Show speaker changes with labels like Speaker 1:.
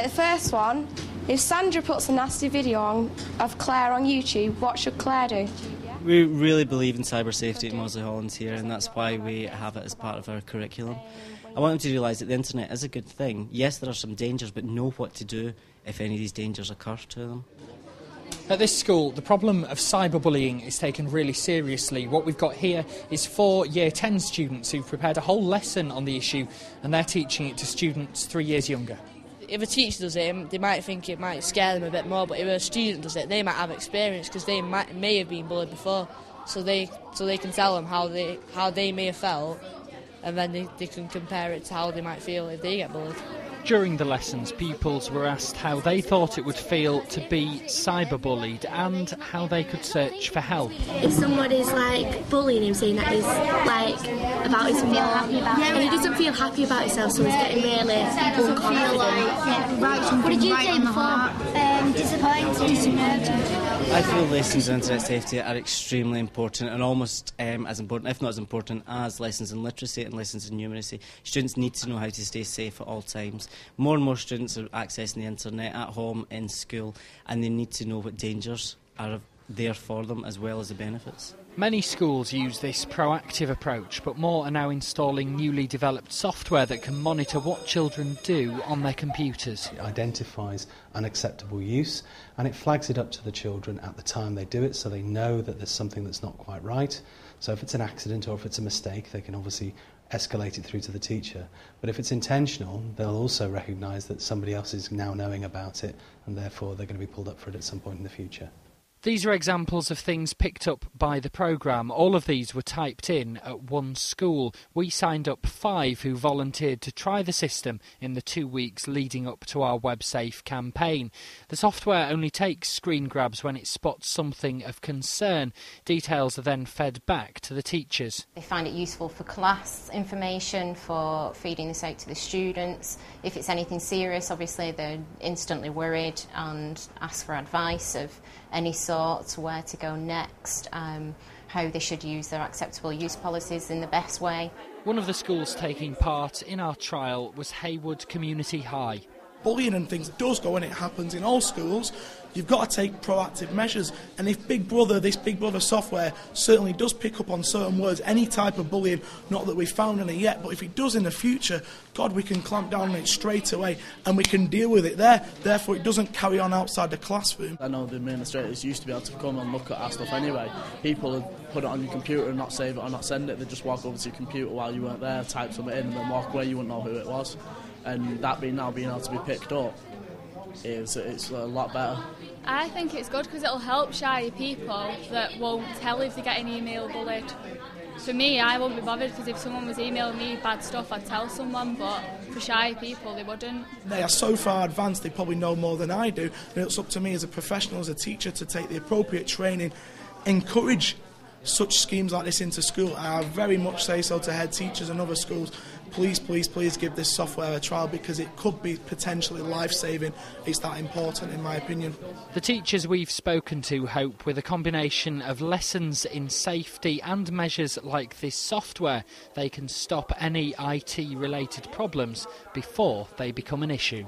Speaker 1: Right, the first one. If Sandra puts a nasty video on of Claire on YouTube, what should Claire do?
Speaker 2: We really believe in cyber safety at Mossley Hollins here, and that's why we have it as part of our curriculum. I want them to realise that the internet is a good thing. Yes, there are some dangers, but know what to do if any of these dangers occur to them.
Speaker 3: At this school, the problem of cyberbullying is taken really seriously. What we've got here is 4 Year 10 students who've prepared a whole lesson on the issue, and they're teaching it to students 3 years younger.
Speaker 4: If a teacher does it, they might think it might scare them a bit more, but if a student does it, they might have experience because they may have been bullied before, so they can tell them how they may have felt, and then they can compare it to how they might feel if they get bullied.
Speaker 3: During the lessons, pupils were asked how they thought it would feel to be cyberbullied and how they could search for help.
Speaker 5: If somebody's like bullying him, saying that he's like about his mum, and he doesn't feel happy about himself, so he's getting really unconfident.
Speaker 6: What did you say before? Disappointed.
Speaker 2: I feel lessons in internet safety are extremely important, and almost as important, if not as important, as lessons in literacy and lessons in numeracy. Students need to know how to stay safe at all times. More and more students are accessing the internet at home, in school, and they need to know what dangers are there for them as well as the benefits.
Speaker 3: Many schools use this proactive approach, but more are now installing newly developed software that can monitor what children do on their computers.
Speaker 7: It identifies unacceptable use and it flags it up to the children at the time they do it, so they know that there's something that's not quite right. So if it's an accident or if it's a mistake, they can obviously escalate it through to the teacher. But if it's intentional, they'll also recognise that somebody else is now knowing about it, and therefore they're going to be pulled up for it at some point in the future.
Speaker 3: These are examples of things picked up by the programme. All of these were typed in at one school. We signed up 5 who volunteered to try the system in the 2 weeks leading up to our Websafe campaign. The software only takes screen grabs when it spots something of concern. Details are then fed back to the teachers.
Speaker 8: They find it useful for class information, for feeding this out to the students. If it's anything serious, obviously they're instantly worried and ask for advice of any sort, where to go next, how they should use their acceptable use policies in the best way.
Speaker 3: One of the schools taking part in our trial was Haywood Community High.
Speaker 9: Bullying and things does go, and it happens in all schools. You've got to take proactive measures, and if this Big Brother software certainly does pick up on certain words, any type of bullying, not that we've found any yet, but if it does in the future, God, we can clamp down on it straight away and we can deal with it there, therefore it doesn't carry on outside the classroom.
Speaker 10: I know the administrators used to be able to come and look at our stuff anyway. People would put it on your computer and not save it or not send it, they'd just walk over to your computer while you weren't there, type something in and then walk away, you wouldn't know who it was. And that now being able to be picked up, it's a lot better.
Speaker 11: I think it's good because it'll help shy people that won't tell if they get an email bullied. For me, I won't be bothered because if someone was emailing me bad stuff, I'd tell someone, but for shy people, they wouldn't. They are so far advanced, they probably know more than I do, and it's up to me as a professional, as a teacher, to take the appropriate training, encourage such schemes like this into school. I very much say so to head teachers and other schools. Please, please, please give this software a trial because it could be potentially life-saving. It's that important, in my opinion.
Speaker 3: The teachers we've spoken to hope with a combination of lessons in safety and measures like this software, they can stop any IT-related problems before they become an issue.